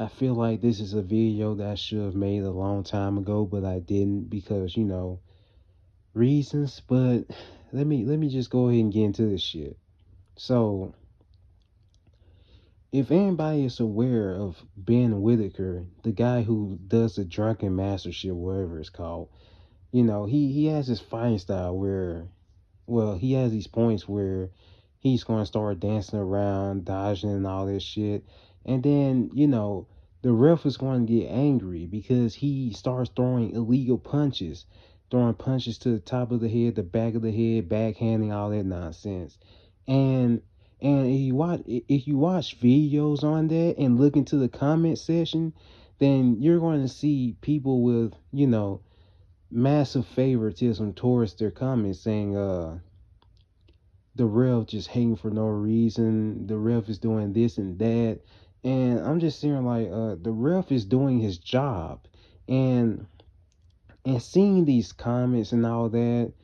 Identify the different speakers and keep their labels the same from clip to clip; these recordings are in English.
Speaker 1: I feel like this is a video that I should have made a long time ago, but I didn't because, reasons. But let me just go ahead and get into this shit. So, if anybody is aware of Ben Whitaker, the guy who does the drunken master shit, whatever it's called, he has this fighting style where, well, he has these points where he's going to start dancing around, dodging and all this shit. And then, the ref is going to get angry because he starts throwing illegal punches, throwing punches to the top of the head, the back of the head, backhanding, all that nonsense. And if you watch videos on that and look into the comment section, then you're going to see people with, massive favoritism towards their comments saying, the ref just hating for no reason. The ref is doing this and that. And I'm just saying like the ref is doing his job. And seeing these comments and all that,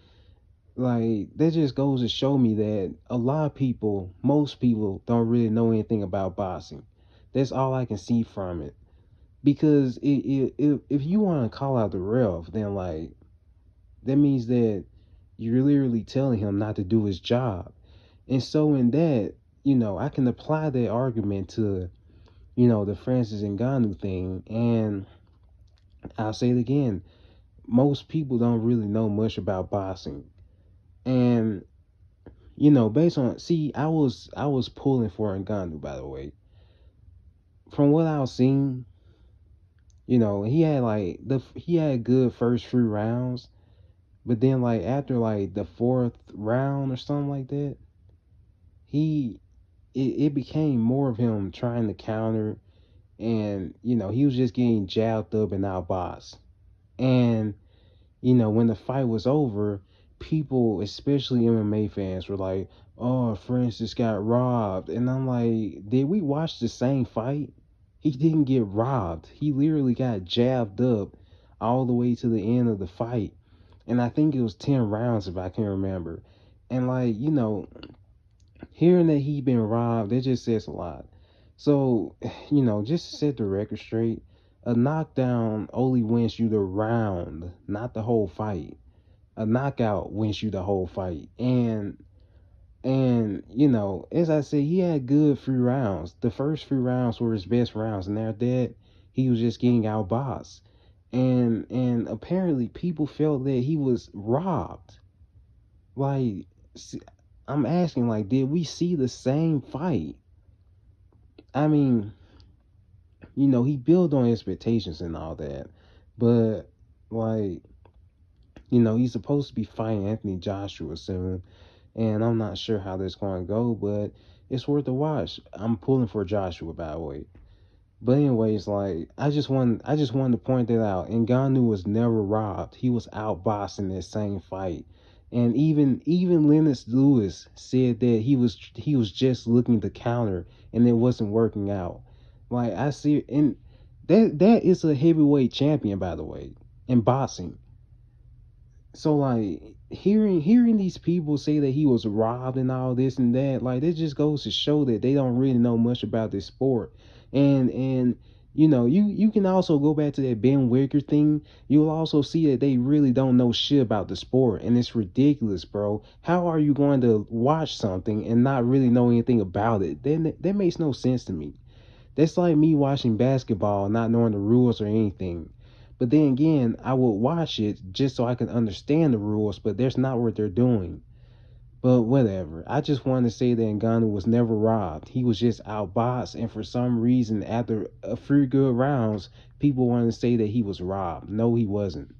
Speaker 1: like that just goes to show me that a lot of people, most people don't really know anything about boxing. That's all I can see from it. Because if you want to call out the ref, then like that means that you're literally telling him not to do his job. And so in that, I can apply that argument to, the Francis Ngannou thing. And I'll say it again, most people don't really know much about boxing. And, based on, see, I was pulling for Ngannou, by the way. From what I was seeing, he had good first 3 rounds, but then like after like the fourth round or something like that, he it became more of him trying to counter, and he was just getting jabbed up and outboxed. And when the fight was over, people, especially MMA fans, were like, "Oh, Francis got robbed," and I'm like, "Did we watch the same fight? He didn't get robbed. He literally got jabbed up all the way to the end of the fight, and I think it was 10 rounds if I can remember." And like, hearing that he been robbed, that just says a lot. So, just to set the record straight, a knockdown only wins you the round, not the whole fight. A knockout wins you the whole fight. And as I said, he had good 3 rounds. The first 3 rounds were his best rounds, and after that, he was just getting outboxed. And apparently people felt that he was robbed. Like, I'm asking, like, did we see the same fight? I mean, he built on expectations and all that, but like, he's supposed to be fighting Anthony Joshua soon, and I'm not sure how that's going to go, but it's worth a watch. I'm pulling for Joshua, by the way. But anyways, like, I just wanted to point that out. Ngannou was never robbed. He was outboxed in that same fight. And even Lennox Lewis said that he was just looking to counter and it wasn't working out. Like, I see, and that is a heavyweight champion, by the way, in boxing. So like, hearing these people say that he was robbed and all this and that, like, that just goes to show that they don't really know much about this sport. And you can also go back to that Ben Wicker thing. You'll also see that they really don't know shit about the sport, and it's ridiculous, bro. How are you going to watch something and not really know anything about it? Then that makes no sense to me. That's like me watching basketball, not knowing the rules or anything. But then again, I would watch it just so I can understand the rules, but that's not what they're doing. But whatever. I just wanted to say that Ngannou was never robbed. He was just outboxed, and for some reason, after a few good rounds, people wanted to say that he was robbed. No, he wasn't.